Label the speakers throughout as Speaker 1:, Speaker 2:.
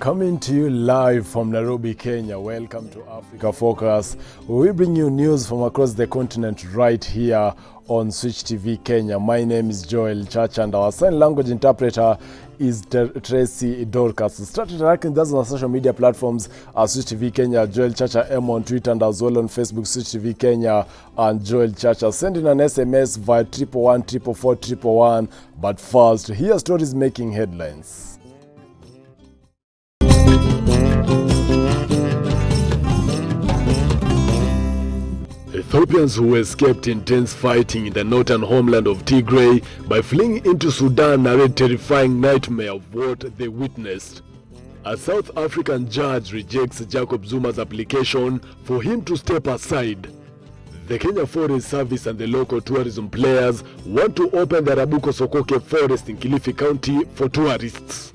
Speaker 1: Coming to you live from Nairobi, Kenya. Welcome to Africa Focus. We bring you news from across the continent right here on Switch TV Kenya. My name is Joel Church and our sign language interpreter is Tracy Dorcas. Start interacting with us on our social media platforms at Switch TV Kenya, Joel Chacha M on Twitter, and as well on Facebook, Switch TV Kenya and Joel Chacha. Send in an SMS via 111 444 111. But first, here are stories making headlines. Ethiopians who escaped intense fighting in the northern homeland of Tigray by fleeing into Sudan narrate terrifying nightmare of what they witnessed. A South African judge rejects Jacob Zuma's application for him to step aside. The Kenya Forest Service and the local tourism players want to open the Rabuko Sokoke Forest in Kilifi County for tourists.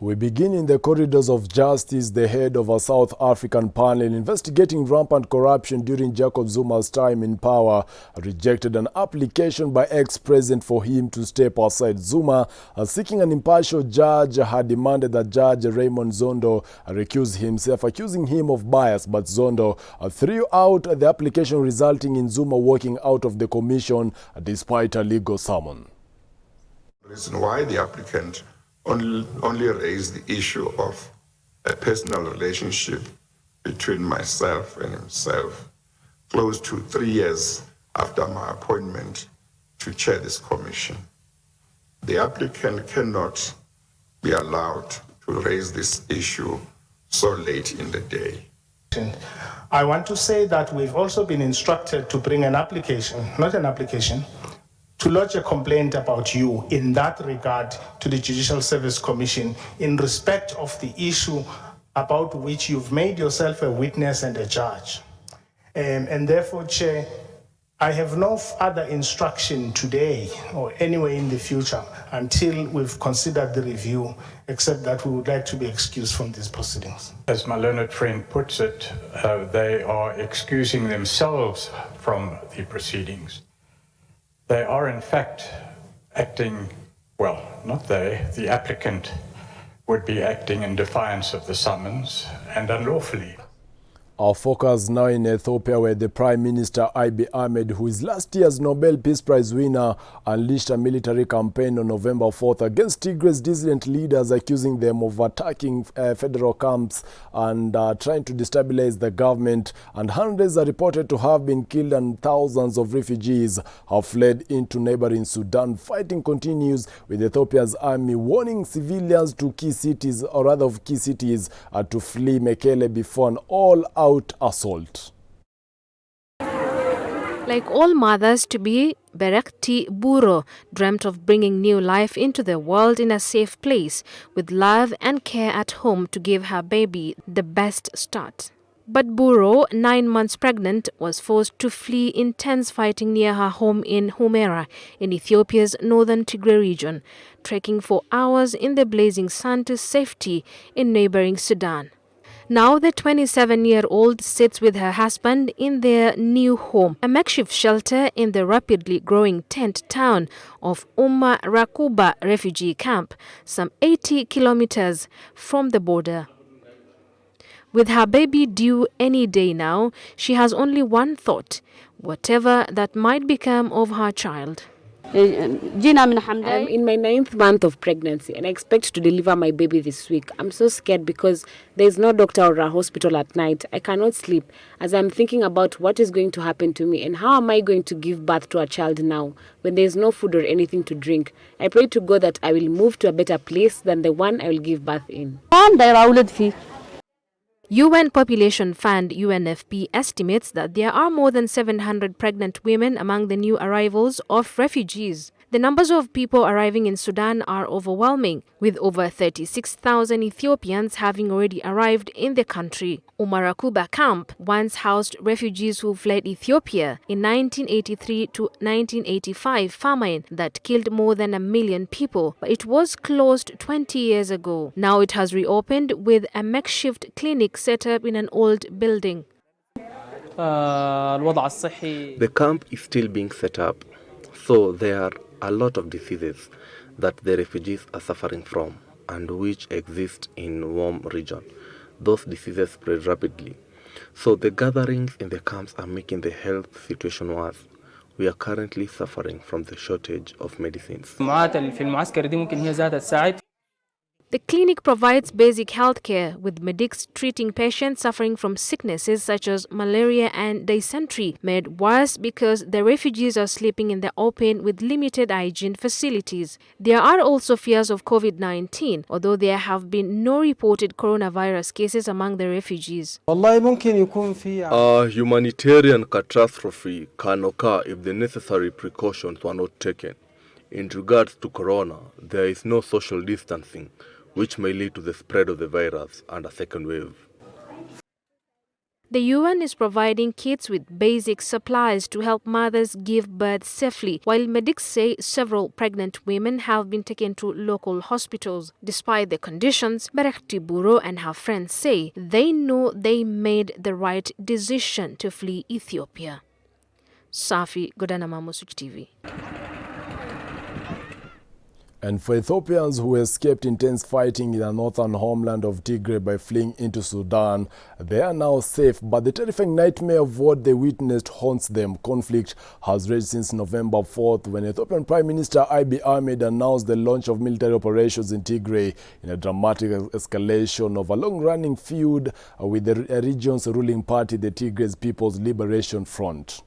Speaker 1: We begin in the corridors of justice. The head of a South African panel investigating rampant corruption during Jacob Zuma's time in power rejected an application by ex-president for him to step aside. Zuma, seeking an impartial judge, had demanded that Judge Raymond Zondo recuse himself, accusing him of bias, but Zondo threw out the application, resulting in Zuma walking out of the commission despite a legal summon.
Speaker 2: The reason why the applicant only raised the issue of a personal relationship between myself and himself close to 3 years after my appointment to chair this commission. The applicant cannot be allowed to raise this issue so late in the day.
Speaker 3: I want to say that we've also been instructed to bring an application, not an application, to lodge a complaint about you in that regard to the Judicial Service Commission in respect of the issue about which you've made yourself a witness and a judge. And therefore, Chair, I have no further instruction today or anywhere in the future until we've considered the review, except that we would like to be excused from these proceedings.
Speaker 4: As my learned friend puts it, they are excusing themselves from the proceedings. They are in fact acting, well, not they, the applicant would be acting in defiance of the summons and unlawfully.
Speaker 1: Our focus now in Ethiopia, where the Prime Minister Abiy Ahmed, who is last year's Nobel Peace Prize winner, unleashed a military campaign on November 4th against Tigray's dissident leaders, accusing them of attacking federal camps and trying to destabilize the government. And hundreds are reported to have been killed and thousands of refugees have fled into neighboring Sudan. Fighting continues, with Ethiopia's army warning civilians to key cities, or rather of key cities, to flee Mekele before an all-out assault.
Speaker 5: Like all mothers-to-be, Berekti Buro dreamt of bringing new life into the world in a safe place, with love and care at home to give her baby the best start. But Buro, 9 months pregnant, was forced to flee intense fighting near her home in Humera, in Ethiopia's northern Tigray region, trekking for hours in the blazing sun to safety in neighboring Sudan. Now the 27-year-old sits with her husband in their new home, a makeshift shelter in the rapidly growing tent town of Umarakuba refugee camp, some 80 kilometers from the border. With her baby due any day now, she has only one thought: whatever that might become of her child.
Speaker 6: I'm in my 9th month of pregnancy and I expect to deliver my baby this week. I'm so scared because there's no doctor or a hospital at night. I cannot sleep as I'm thinking about what is going to happen to me and how am I going to give birth to a child now when there's no food or anything to drink. I pray to God that I will move to a better place than the one I will give birth in.
Speaker 5: UN Population Fund UNFP estimates that there are more than 700 pregnant women among the new arrivals of refugees. The numbers of people arriving in Sudan are overwhelming, with over 36,000 Ethiopians having already arrived in the country. Umarakuba camp once housed refugees who fled Ethiopia in 1983 to 1985 famine that killed more than 1 million people, but it was closed 20 years ago. Now it has reopened with a makeshift clinic set up in an old building.
Speaker 7: The camp is still being set up, so there are a lot of diseases that the refugees are suffering from and which exist in warm region. Those diseases spread rapidly. So the gatherings in the camps are making the health situation worse. We are currently suffering from the shortage of medicines.
Speaker 5: The clinic provides basic health care, with medics treating patients suffering from sicknesses such as malaria and dysentery, made worse because the refugees are sleeping in the open with limited hygiene facilities. There are also fears of COVID-19, although there have been no reported coronavirus cases among the refugees.
Speaker 7: A humanitarian catastrophe can occur if the necessary precautions were not taken. In regards to corona, there is no social distancing, which may lead to the spread of the virus and a second wave.
Speaker 5: The UN is providing kits with basic supplies to help mothers give birth safely, while medics say several pregnant women have been taken to local hospitals. Despite the conditions, Berekti Buro and her friends say they know they made the right decision to flee Ethiopia. Safi Godanama, Switch TV.
Speaker 1: And for Ethiopians who escaped intense fighting in the northern homeland of Tigray by fleeing into Sudan, they are now safe, but the terrifying nightmare of what they witnessed haunts them. Conflict has raged since November 4th when Ethiopian Prime Minister Abiy Ahmed announced the launch of military operations in Tigray in a dramatic escalation of a long-running feud with the region's ruling party, the Tigray People's Liberation Front.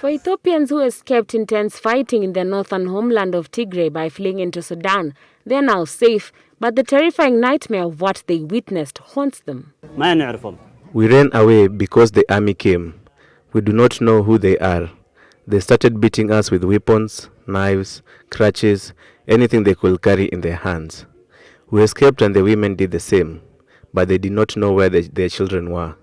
Speaker 6: For Ethiopians who escaped intense fighting in the northern homeland of Tigray by fleeing into Sudan, they are now safe, but the terrifying nightmare of what they witnessed haunts them.
Speaker 7: We ran away because the army came. We do not know who they are. They started beating us with weapons, knives, crutches, anything they could carry in their hands. We escaped and the women did the same, but they did not know where their children were.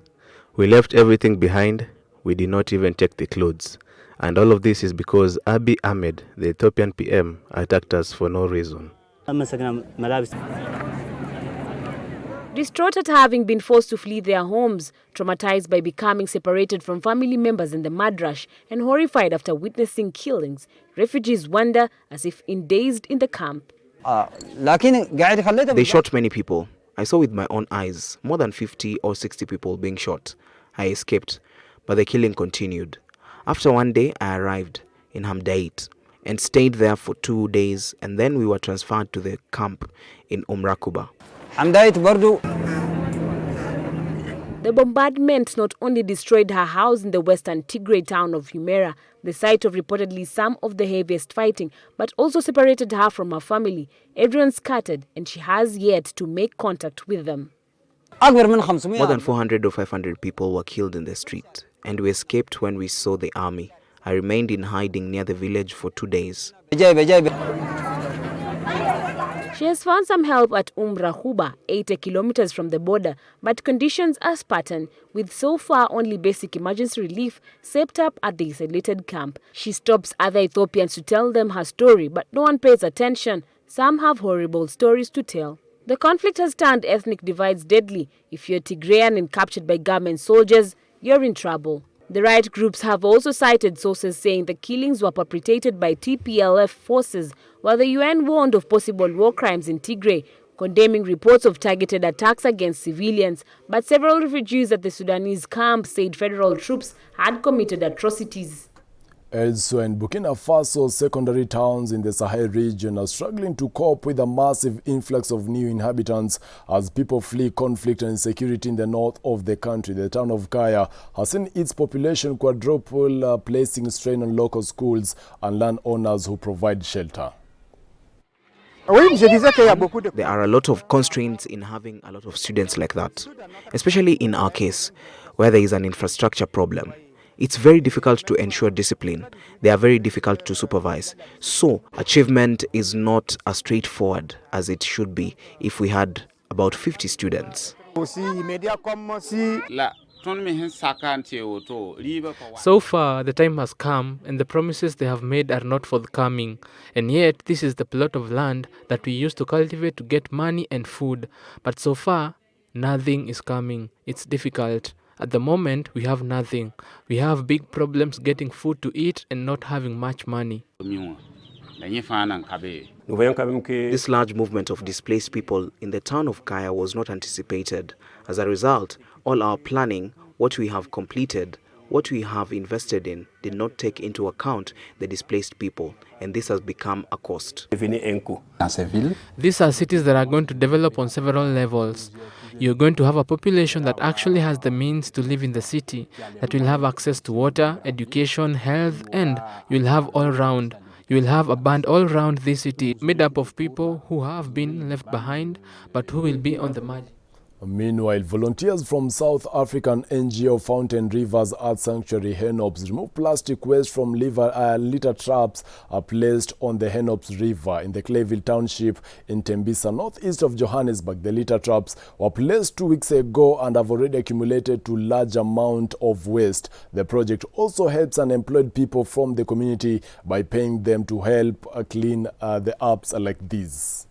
Speaker 7: We left everything behind. We did not even take the clothes. And all of this is because Abiy Ahmed, the Ethiopian PM, attacked us for no reason.
Speaker 6: Distraught at having been forced to flee their homes, traumatized by becoming separated from family members in the mud rush, and horrified after witnessing killings, refugees wander as if dazed in the camp.
Speaker 8: They shot many people. I saw with my own eyes more than 50 or 60 people being shot. I escaped, but the killing continued. After one day, I arrived in Hamdait and stayed there for 2 days, and then we were transferred to the camp in Umrakuba.
Speaker 6: The bombardment not only destroyed her house in the western Tigray town of Humera, the site of reportedly some of the heaviest fighting, but also separated her from her family. Everyone scattered, and she has yet to make contact with them.
Speaker 8: More than 400 or 500 people were killed in the street, and we escaped when we saw the army. I remained in hiding near the village for 2 days.
Speaker 6: She has found some help at Umrakuba, 80 kilometers from the border, but conditions are spartan, with so far only basic emergency relief set up at the isolated camp. She stops other Ethiopians to tell them her story, but no one pays attention. Some have horrible stories to tell. The conflict has turned ethnic divides deadly. If you're Tigrayan and captured by government soldiers, you're in trouble. The right groups have also cited sources saying the killings were perpetrated by TPLF forces, while the UN warned of possible war crimes in Tigray, condemning reports of targeted attacks against civilians. But several refugees at the Sudanese camp said federal troops had committed atrocities.
Speaker 1: Elsewhere in Burkina Faso, secondary towns in the Sahel region are struggling to cope with a massive influx of new inhabitants as people flee conflict and insecurity in the north of the country. The town of Kaya has seen its population quadruple, placing strain on local schools and landowners who provide shelter.
Speaker 8: There are a lot of constraints in having a lot of students like that, especially in our case, where there is an infrastructure problem. It's very difficult to ensure discipline. They are very difficult to supervise. So achievement is not as straightforward as it should be if we had about 50 students.
Speaker 9: So far, the time has come and the promises they have made are not forthcoming. And yet, this is the plot of land that we used to cultivate to get money and food. But so far, nothing is coming. It's difficult. At the moment, we have nothing. We have big problems getting food to eat and not having much money.
Speaker 8: This large movement of displaced people in the town of Kaya was not anticipated. As a result, all our planning, what we have completed, what we have invested in, did not take into account the displaced people, and this has become a cost.
Speaker 9: These are cities that are going to develop on several levels. You're going to have a population that actually has the means to live in the city, that will have access to water, education, health, and you'll have all round. You will have a band all around this city made up of people who have been left behind but who will be on the margin.
Speaker 1: Meanwhile, volunteers from South African NGO Fountain Rivers Art Sanctuary Henops remove plastic waste from litter traps are placed on the Henops River in the Clayville Township in Tembisa, northeast of Johannesburg. The litter traps were placed 2 weeks ago and have already accumulated to large amount of waste. The project also helps unemployed people from the community by paying them to help clean the apps like these.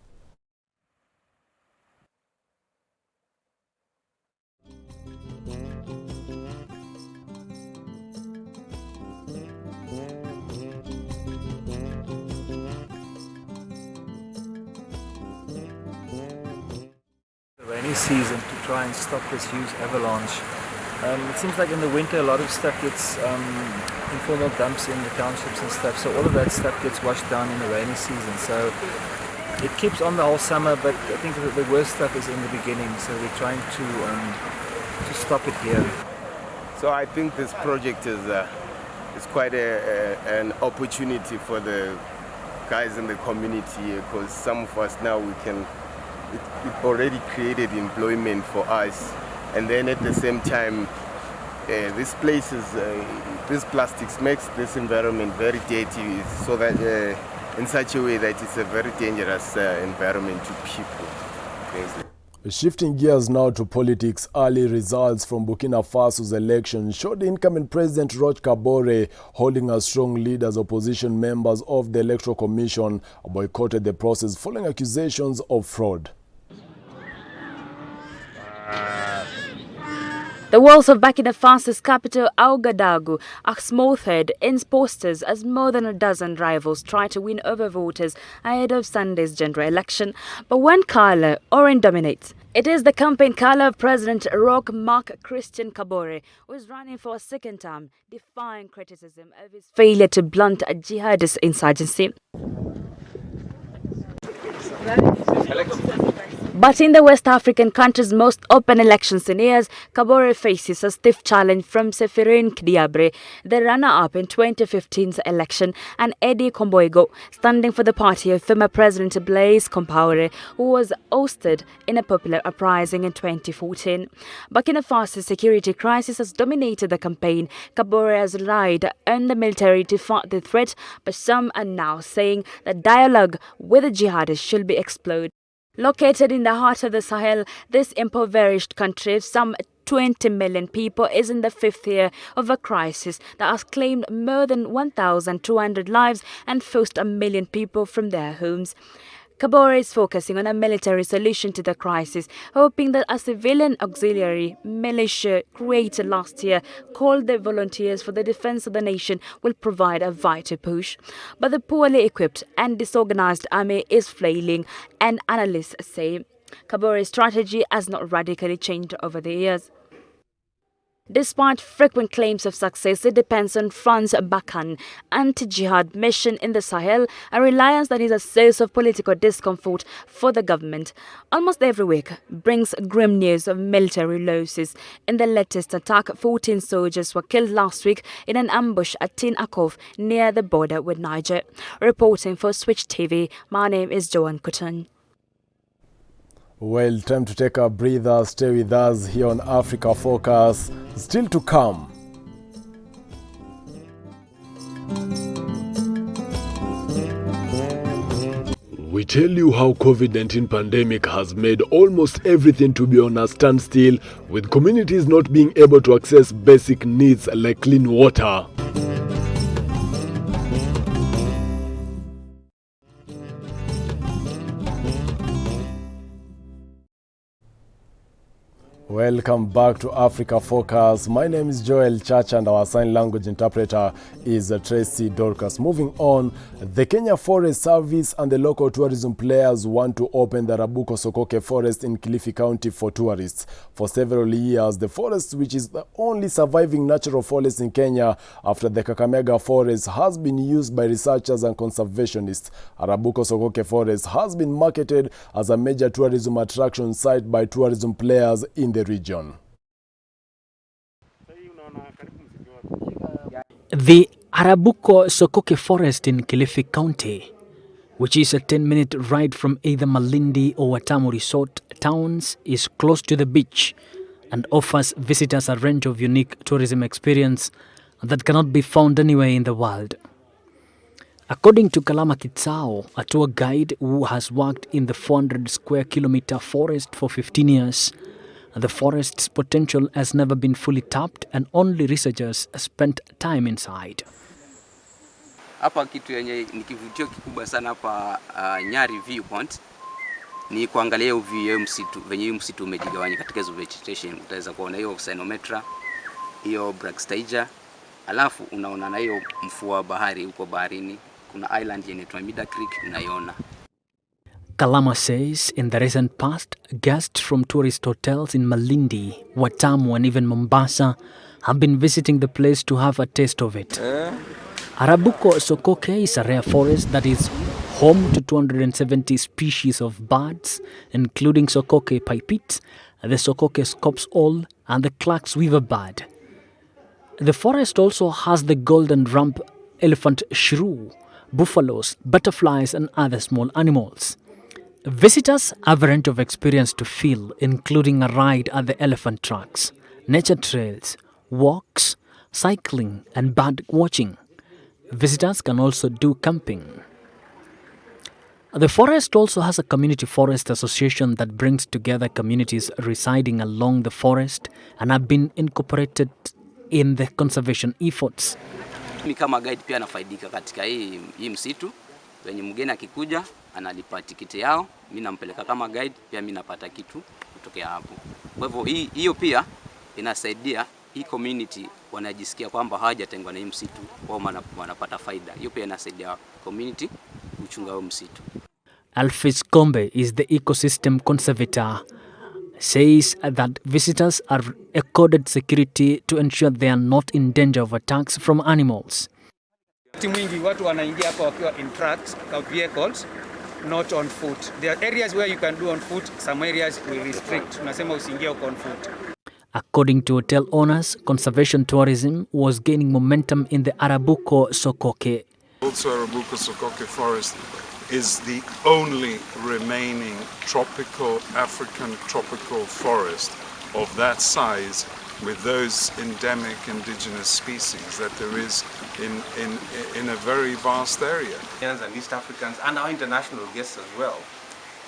Speaker 10: Rainy season to try and stop this huge avalanche. It seems like in the winter a lot of stuff gets informal dumps in the townships and stuff, so all of that stuff gets washed down in the rainy season. So it keeps on the whole summer, but I think the worst stuff is in the beginning, so we're trying to stop it here.
Speaker 11: So I think this project is quite an opportunity for the guys in the community, because some of us now it already created employment for us, and then at the same time these places, these plastics makes this environment very dirty, so that in such a way that it's a very dangerous environment to people.
Speaker 1: Shifting gears now to politics, early results from Burkina Faso's election showed incumbent President Roch Kabore holding a strong lead as opposition members of the Electoral Commission boycotted the process following accusations of fraud.
Speaker 12: The walls of Burkina Faso's capital, Ouagadougou, are smothered in posters as more than a dozen rivals try to win over voters ahead of Sunday's general election. But one color, orange, dominates. It is the campaign color of President Roch Marc Christian Kabore, who is running for a second term, defying criticism of his failure to blunt a jihadist insurgency. But in the West African country's most open elections in years, Kabore faces a stiff challenge from Séphirine Diabre, the runner-up in 2015's election, and Eddie Komboigo, standing for the party of former President Blaise Compaoré, who was ousted in a popular uprising in 2014. Burkina Faso's security crisis has dominated the campaign. Kabore has relied on the military to fight the threat, but some are now saying that dialogue with the jihadists should be explored. Located in the heart of the Sahel, this impoverished country of some 20 million people is in the fifth year of a crisis that has claimed more than 1,200 lives and forced 1 million people from their homes. Kabore is focusing on a military solution to the crisis, hoping that a civilian auxiliary militia created last year, called the Volunteers for the Defense of the Nation, will provide a vital push. But the poorly equipped and disorganized army is flailing, and analysts say Kabore's strategy has not radically changed over the years. Despite frequent claims of success, it depends on France's Barkhane anti-jihad mission in the Sahel, a reliance that is a source of political discomfort for the government. Almost every week brings grim news of military losses. In the latest attack, 14 soldiers were killed last week in an ambush at Tin Akov near the border with Niger. Reporting for Switch TV, my name is Joanne Cotton.
Speaker 1: Well, time to take a breather. Stay with us here on Africa Focus. Still to come. We tell you how COVID-19 pandemic has made almost everything to be on a standstill, with communities not being able to access basic needs like clean water. Welcome back to Africa Focus. My name is Joel Church and our sign language interpreter is Tracy Dorcas. Moving on, the Kenya Forest Service and the local tourism players want to open the Arabuko Sokoke Forest in Kilifi County for tourists. For several years, the forest, which is the only surviving natural forest in Kenya after the Kakamega Forest, has been used by researchers and conservationists. Arabuko Sokoke Forest has been marketed as a major tourism attraction site by tourism players in the region.
Speaker 13: The Arabuko Sokoke Forest in Kilifi County, which is a 10-minute ride from either Malindi or Watamu resort towns, is close to the beach and offers visitors a range of unique tourism experience that cannot be found anywhere in the world. According to Kalama Kitsao, a tour guide who has worked in the 400 square kilometer forest for 15 years, the forest's potential has never been fully tapped and only researchers spent time inside.
Speaker 14: Hapa kitu yenye ni kivutio kikubwa sana hapa Nyari Viewpoint ni kuangalia hiyo msitu, venye hiyo msitu umejigawanya katika hizo vegetation. Utaweza kuona hiyo Cyanometra, hiyo Brachystegia, alafu unaona na hiyo mfuo wa bahari huko baharini. Kuna island yenye inaitwa Mida Creek unaiona.
Speaker 13: Kalama says in the recent past, guests from tourist hotels in Malindi, Watamu and even Mombasa have been visiting the place to have a taste of it. Arabuko Sokoke is a rare forest that is home to 270 species of birds, including Sokoke pipit, the Sokoke scops owl, and the Clark's weaver bird. The forest also has the golden rump elephant shrew, buffaloes, butterflies, and other small animals. Visitors have a range of experience to feel, including a ride at the elephant tracks, nature trails, walks, cycling, and bird watching. Visitors can also do camping. The forest also has a community forest association that brings together communities residing along the forest and have been incorporated in the conservation efforts.
Speaker 14: Mimi kama guide pia nafaidika katika hii msitu. Wenye mgeni akikuja analipa tiketi yao, mimi nampeleka kama guide, pia mimi napata kitu kutokea hapo. Kwa hivyo hiyo pia inasaidia hii community wanajisikia kwamba hawajatengwa na hii msitu, wao wanapata faida. Hiyo pia inasaidia community kuchunga huo msitu.
Speaker 13: Alphys Kombe is the ecosystem conservator. Says that visitors are accorded security to ensure they are not in danger of attacks from animals.
Speaker 15: Mwingi watu wanaingia hapa wakiwa in trucks or vehicles, not on foot. There are areas where you can do on foot, some areas we restrict. Tunasema usiingie huko on foot.
Speaker 13: According to hotel owners, conservation tourism was gaining momentum in the Arabuko Sokoke.
Speaker 16: Also, Arabuko Sokoke Forest is the only remaining African tropical forest of that size with those endemic indigenous species that there is in a very vast area.
Speaker 17: And East Africans and our international guests as well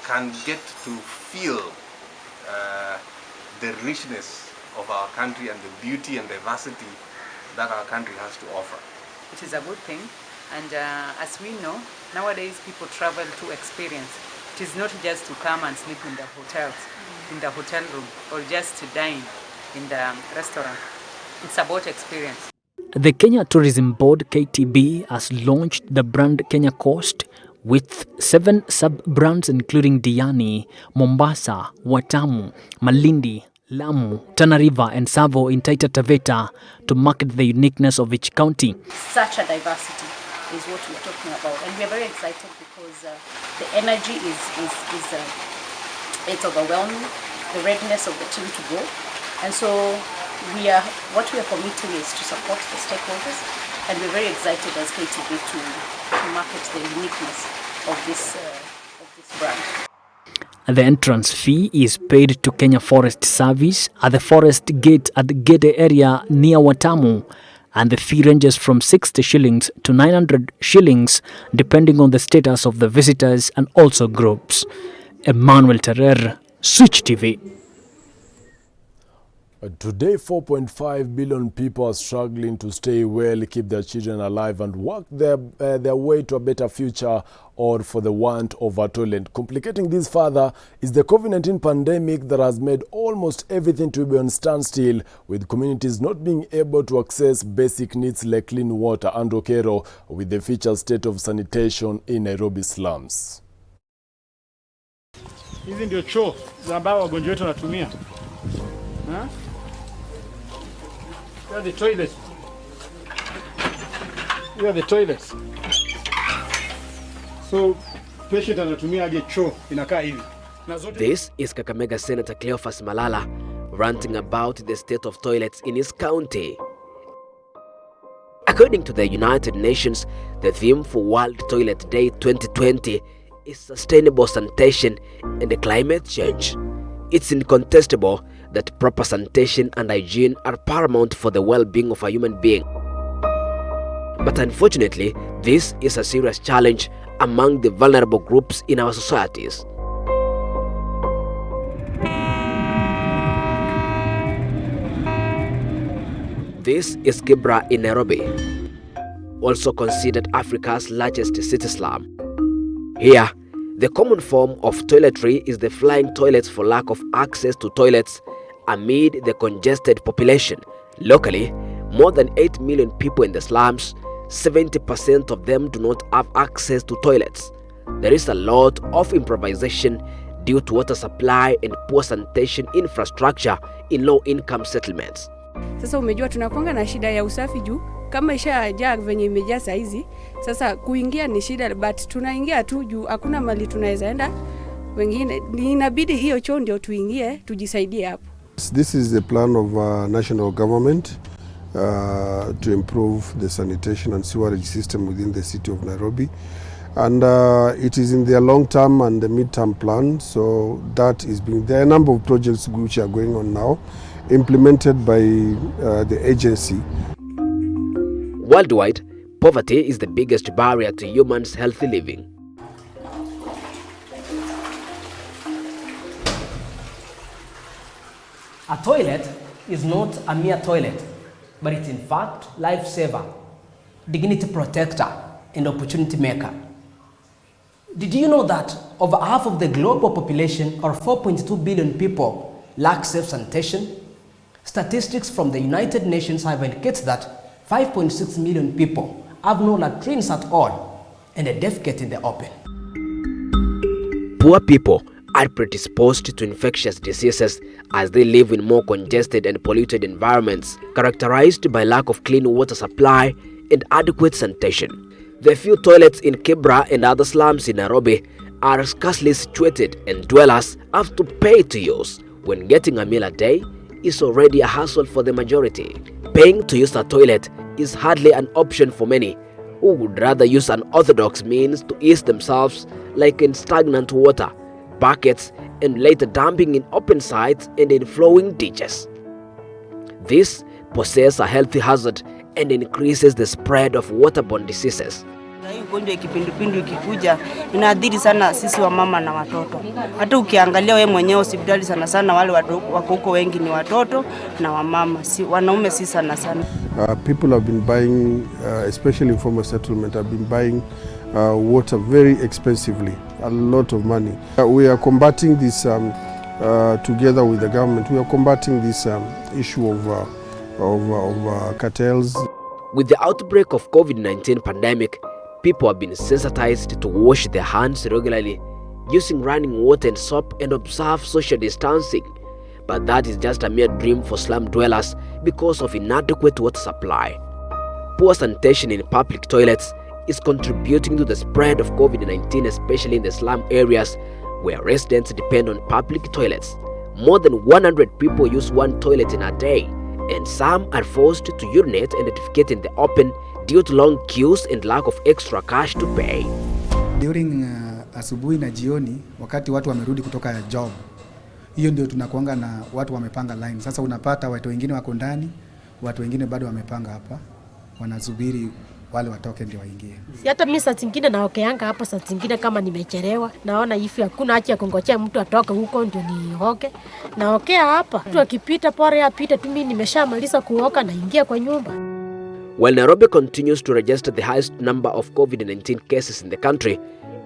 Speaker 17: can get to feel the richness of our country and the beauty and diversity that our country has to offer.
Speaker 18: It is a good thing, and as we know, nowadays people travel to experience. It is not just to come and sleep in the hotels, in the hotel room, or just to dine in the restaurant. It's about experience.
Speaker 13: The Kenya Tourism Board, KTB, has launched the brand Kenya Coast with 7 sub-brands including Diani, Mombasa, Watamu, Malindi, Lamu, Tana River and Savo in Taita Taveta to market the uniqueness of each county.
Speaker 19: Such a diversity is what we're talking about, and we're very excited because the energy is it's overwhelming, the readiness of the team to go, and so what we are committing is to support the stakeholders, and we're very excited as KTB to market the uniqueness of this brand.
Speaker 13: The entrance fee is paid to Kenya Forest Service at the forest gate at the Gede area near Watamu, and the fee ranges from 60 shillings to 900 shillings depending on the status of the visitors and also groups. Emmanuel Terrer, Switch TV.
Speaker 1: Today, 4.5 billion people are struggling to stay well, keep their children alive and work their way to a better future, or for the want of a toilet. Complicating this further is the COVID-19 pandemic that has made almost everything to be on standstill, with communities not being able to access basic needs like clean water. Andrew Kero with the featured state of sanitation in Nairobi slums.
Speaker 20: Hizi ndio choo ambao wagonjwa wetu wanatumia. Here are the toilets. Here are the toilets. So patient anatumia aje choo inakaa hivi.
Speaker 21: This is Kakamega Senator Cleophas Malala ranting about the state of toilets in his county. According to the United Nations, the theme for World Toilet Day 2020 is sustainable sanitation and climate change. It's incontestable that proper sanitation and hygiene are paramount for the well-being of a human being. But unfortunately, this is a serious challenge among the vulnerable groups in our societies. This is Kibra in Nairobi, also considered Africa's largest city slum. Here, the common form of toiletry is the flying toilets for lack of access to toilets amid the congested population. Locally, more than 8 million people in the slums, 70% of them do not have access to toilets. There is a lot of improvisation due to water supply and poor sanitation infrastructure in low-income settlements.
Speaker 22: Sasa umejua tunakuanga na shida ya usafi juu kama ishajaa venye imejaa saizi, sasa kuingia ni shida, but tunaingia tu juu hakuna mali tunaweza enda, wengine inabidi hiyo choo ndio tuingie tujisaidie hapo.
Speaker 23: This is the plan of national government to improve the sanitation and sewerage system within the city of Nairobi, and it is in their long-term and the mid-term plan. So that is being, there are a number of projects which are going on now, implemented by the agency.
Speaker 21: Worldwide, poverty is the biggest barrier to humans' healthy living.
Speaker 24: A toilet is not a mere toilet, but it's in fact lifesaver, dignity protector, and opportunity maker. Did you know that over half of the global population, or 4.2 billion people, lack safe sanitation? Statistics from the United Nations have indicated that 5.6 million people have no latrines at all and a defecate in the open.
Speaker 21: Poor people are predisposed to infectious diseases as they live in more congested and polluted environments characterized by lack of clean water supply and adequate sanitation. The few toilets in Kibra and other slums in Nairobi are scarcely situated, and dwellers have to pay to use when getting a meal a day is already a hassle for the majority. Paying to use a toilet is hardly an option for many, who would rather use unorthodox means to ease themselves, like in stagnant water, buckets, and later dumping in open sites and in flowing ditches. This poses a health hazard and increases the spread of waterborne diseases.
Speaker 25: Ugonjwa ya kipindupindu ikikuja inaathiri sana sisi wa mama na watoto. Hata ukiangalia wewe mwenyewe hospitali sana sana wale wako huko wengi ni watoto na wamama, si wanaume si sana sana.
Speaker 23: People have been buying, especially in former settlement, have been buying water very expensively, a lot of money. We are combating this together with the government. We are combating this issue of cartels.
Speaker 21: With the outbreak of COVID-19 pandemic, people have been sensitized to wash their hands regularly, using running water and soap, and observe social distancing. But that is just a mere dream for slum dwellers because of inadequate water supply. Poor sanitation in public toilets is contributing to the spread of COVID-19, especially in the slum areas where residents depend on public toilets. More than 100 people use one toilet in a day, and some are forced to urinate and defecate in the open due to long queues and lack of extra cash to pay.
Speaker 26: During asubuhi na jioni, wakati watu wamerudi kutoka job, hiyo ndio tunakuanga na watu wamepanga line. Sasa unapata watu wengine wako ndani, watu wengine bado wamepanga hapa, wanasubiri wale watoke ndio waingie.
Speaker 2: Si hata mimi saa zingine naokeanga hapa, saa zingine kama nimechelewa, naona hivi hakuna haja ya kungojea mtu atoke huko ndio nioke. Naokea hapa. Mtu akipita pore apite tu, mimi nimeshamaliza kuoka na ingia kwa nyumba.
Speaker 21: While Nairobi continues to register the highest number of COVID-19 cases in the country,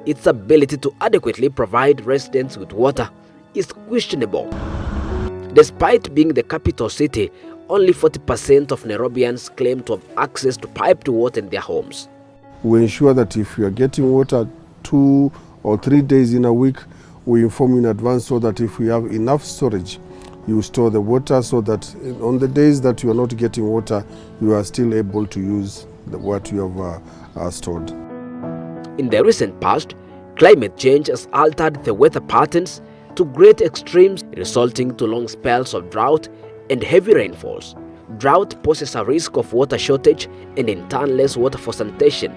Speaker 21: its ability to adequately provide residents with water is questionable. Despite being the capital city, only 40% of Nairobians claim to have access to piped water in their homes.
Speaker 23: We ensure that if you are getting water 2 or 3 days in a week, we inform you in advance so that if we have enough storage, you store the water so that on the days that you are not getting water, you are still able to use what you have stored.
Speaker 21: In the recent past, climate change has altered the weather patterns to great extremes, resulting to long spells of drought and heavy rainfalls. Drought poses a risk of water shortage and in turn less water for sanitation.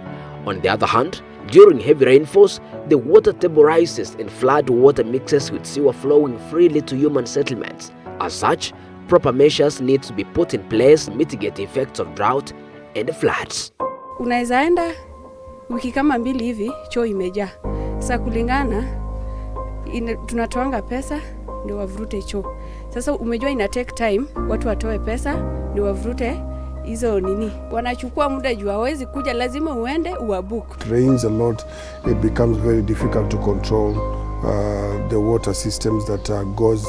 Speaker 21: On the other hand, during heavy rainfalls, the water table rises and flood water mixes with sewer flowing freely to human settlements. As such, proper measures need to be put in place to mitigate the effects of drought and floods.
Speaker 22: Unaweza enda wiki kama 2 hivi choo imejaa. Sasa kulingana tunatoanga pesa ndio wavurute choo. Sasa umejua ina take time watu watoe pesa ndio wavurute hizo nini. Wanachukua muda juu hawezi kuja, lazima uende uwabook.
Speaker 23: It rains a lot, it becomes very difficult to control the water systems that goes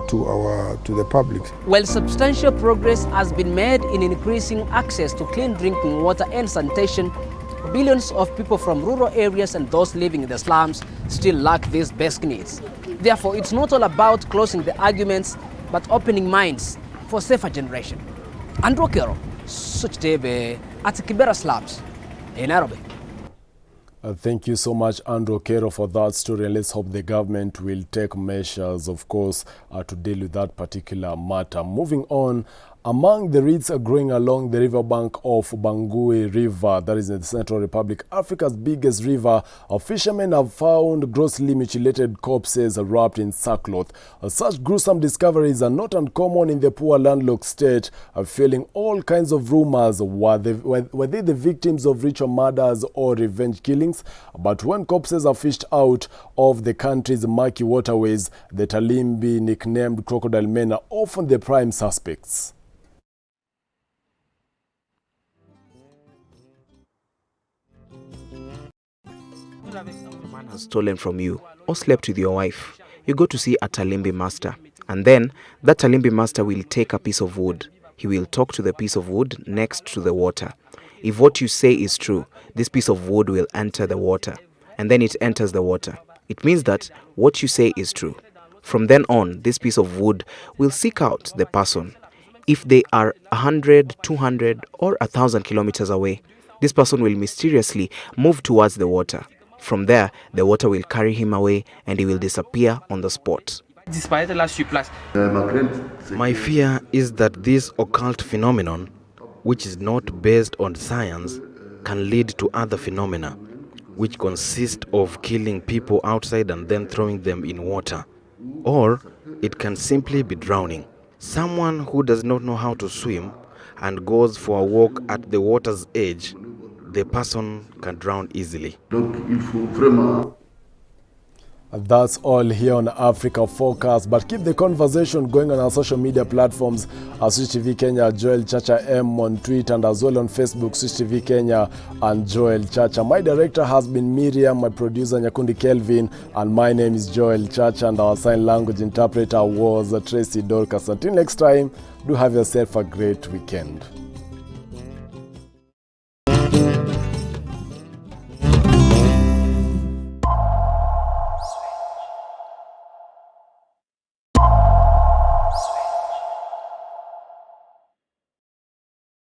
Speaker 23: to the public.
Speaker 24: While substantial progress has been made in increasing access to clean drinking water and sanitation, billions of people from rural areas and those living in the slums still lack these basic needs. Therefore, it's not all about closing the arguments, but opening minds for safer generation. Andrew Kero, Switch TV at Kibera Slums in Nairobi.
Speaker 1: Thank you so much, Andrew Kero, for that story. And let's hope the government will take measures, of course, to deal with that particular matter. Moving on, among the reeds growing along the riverbank of Bangui River, that is in the Central Republic, Africa's biggest river, fishermen have found grossly mutilated corpses wrapped in sackcloth. Such gruesome discoveries are not uncommon in the poor landlocked state, fueling all kinds of rumors. Were they the victims of ritual murders or revenge killings? But when corpses are fished out of the country's murky waterways, the Talimbi, nicknamed crocodile men, are often the prime suspects.
Speaker 8: A man has stolen from you or slept with your wife. You go to see a Talimbi master, and then that Talimbi master will take a piece of wood. He will talk to the piece of wood next to the water. If what you say is true, this piece of wood will enter the water, and then it enters the water. It means that what you say is true. From then on, this piece of wood will seek out the person. If they are 100, 200, or 1,000 kilometers away, this person will mysteriously move towards the water. From there, the water will carry him away and he will disappear on the spot.
Speaker 3: My fear is that this occult phenomenon, which is not based on science, can lead to other phenomena, which consist of killing people outside and then throwing them in water. Or it can simply be drowning. Someone who does not know how to swim and goes for a walk at the water's edge, the person can drown easily.
Speaker 1: That's all here on Africa Focus, but keep the conversation going on our social media platforms, Switch TV Kenya, Joel Chacha M on Twitter, and as well on Facebook, Switch TV Kenya and Joel Chacha. My director has been Miriam, my producer Nyakundi Kelvin, and my name is Joel Chacha, and our sign language interpreter was Tracy Dorcas. Until next time, do have yourself a great weekend.